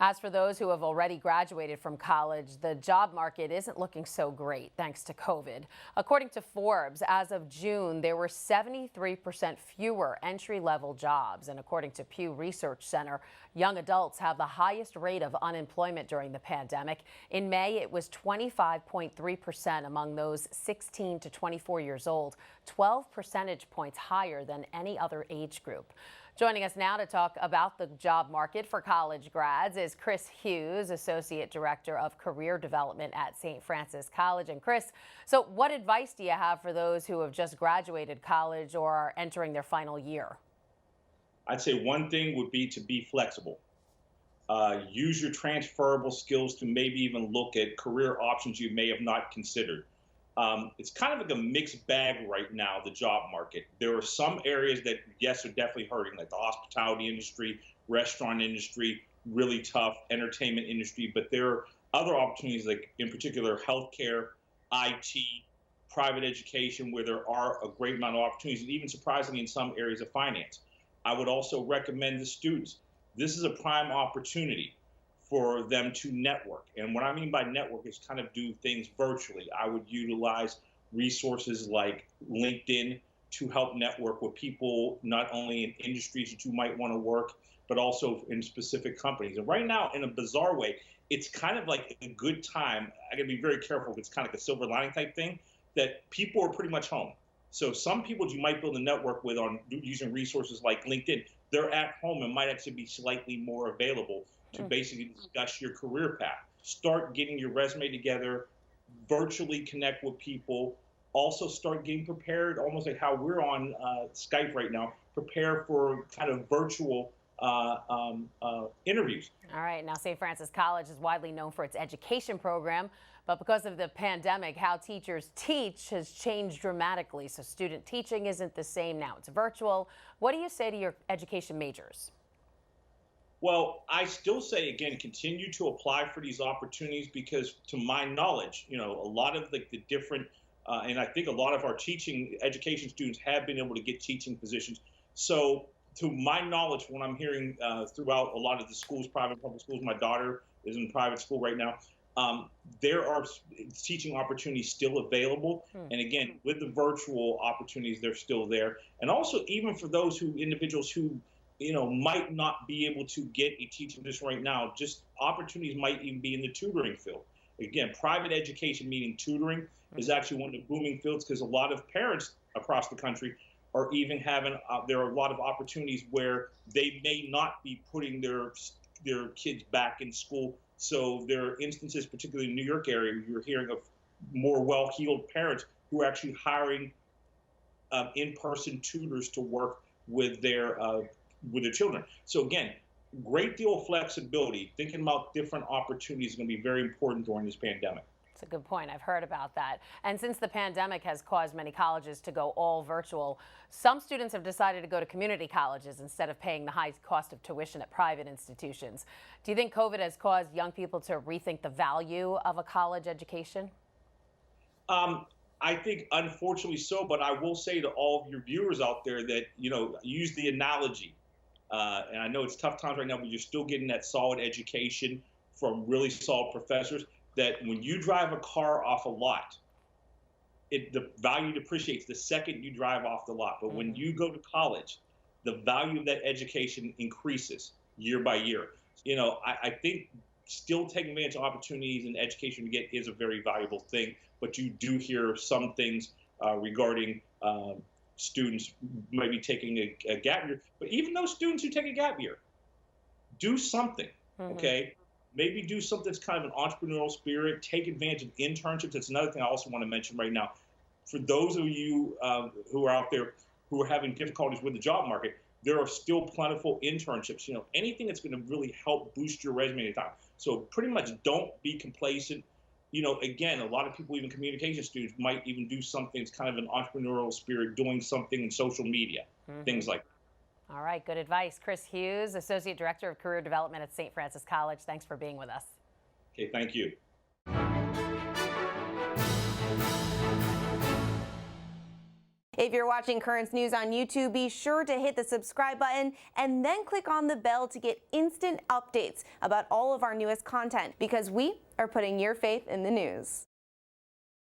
As for those who have already graduated from college, the job market isn't looking so great thanks to COVID. According to Forbes, as of June, there were 73% fewer entry-level jobs. And according to Pew Research Center, young adults have the highest rate of unemployment during the pandemic. In May, it was 25.3% among those 16 to 24 years old, 12 percentage points higher than any other age group. Joining us now to talk about the job market for college grads is Chris Hughes, Associate Director of Career Development at St. Francis College. And Chris, so what advice do you have for those who have just graduated college or are entering their final year? I'd say one thing would be to be flexible. Use your transferable skills to maybe even look at career options you may have not considered. It's kind of like a mixed bag right now, the job market. There are some areas that, yes, are definitely hurting, like the hospitality industry, restaurant industry, really tough, entertainment industry. But there are other opportunities, like in particular, healthcare, IT, private education, where there are a great amount of opportunities, and even surprisingly in some areas of finance. I would also recommend the students. This is a prime opportunity for them to network. And what I mean by network is kind of do things virtually. I would utilize resources like LinkedIn to help network with people, not only in industries that you might want to work, but also in specific companies. And right now, in a bizarre way, it's kind of like a good time. I gotta be very careful. It's kind of like a silver lining type thing, that people are pretty much home. So some people you might build a network with on using resources like LinkedIn, they're at home and might actually be slightly more available to basically discuss your career path. Start getting your resume together, virtually connect with people, also start getting prepared, almost like how we're on Skype right now, prepare for kind of virtual interviews. All right, now St. Francis College is widely known for its education program, but because of the pandemic, how teachers teach has changed dramatically. So student teaching isn't the same now, it's virtual. What do you say to your education majors? Well, I still say, again, continue to apply for these opportunities because, to my knowledge, a lot of the different, and I think a lot of our teaching education students have been able to get teaching positions. So, to my knowledge, when I'm hearing throughout a lot of the schools, private and public schools, my daughter is in private school right now, there are teaching opportunities still available. And again, with the virtual opportunities, they're still there. And also, even for those individuals who might not be able to get a teaching position right now, just opportunities might even be in the tutoring field. Again, private education, meaning tutoring, is actually one of the booming fields because a lot of parents across the country are even having, there are a lot of opportunities where they may not be putting their kids back in school. So there are instances, particularly in the New York area, where you're hearing of more well-heeled parents who are actually hiring in-person tutors to work with their children. So again, great deal of flexibility. Thinking about different opportunities is going to be very important during this pandemic. That's a good point. I've heard about that. And since the pandemic has caused many colleges to go all virtual, some students have decided to go to community colleges instead of paying the high cost of tuition at private institutions. Do you think COVID has caused young people to rethink the value of a college education? I think unfortunately so, but I will say to all of your viewers out there that, use the analogy. And I know it's tough times right now, but you're still getting that solid education from really solid professors, that when you drive a car off a lot, the value depreciates the second you drive off the lot. But when you go to college, the value of that education increases year by year. I think still taking advantage of opportunities and education we get is a very valuable thing, but you do hear some things regarding students maybe taking a gap year. But even those students who take a gap year, do something, okay? Maybe do something that's kind of an entrepreneurial spirit, take advantage of internships. That's another thing I also want to mention right now. For those of you who are out there who are having difficulties with the job market, there are still plentiful internships, anything that's going to really help boost your resume at a time. So pretty much don't be complacent. Again, a lot of people, even communication students, might even do something that's kind of an entrepreneurial spirit, doing something in social media, things like that. All right, good advice. Chris Hughes, Associate Director of Career Development at St. Francis College. Thanks for being with us. Okay, thank you. If you're watching Currents News on YouTube, be sure to hit the subscribe button and then click on the bell to get instant updates about all of our newest content, because we are putting your faith in the news.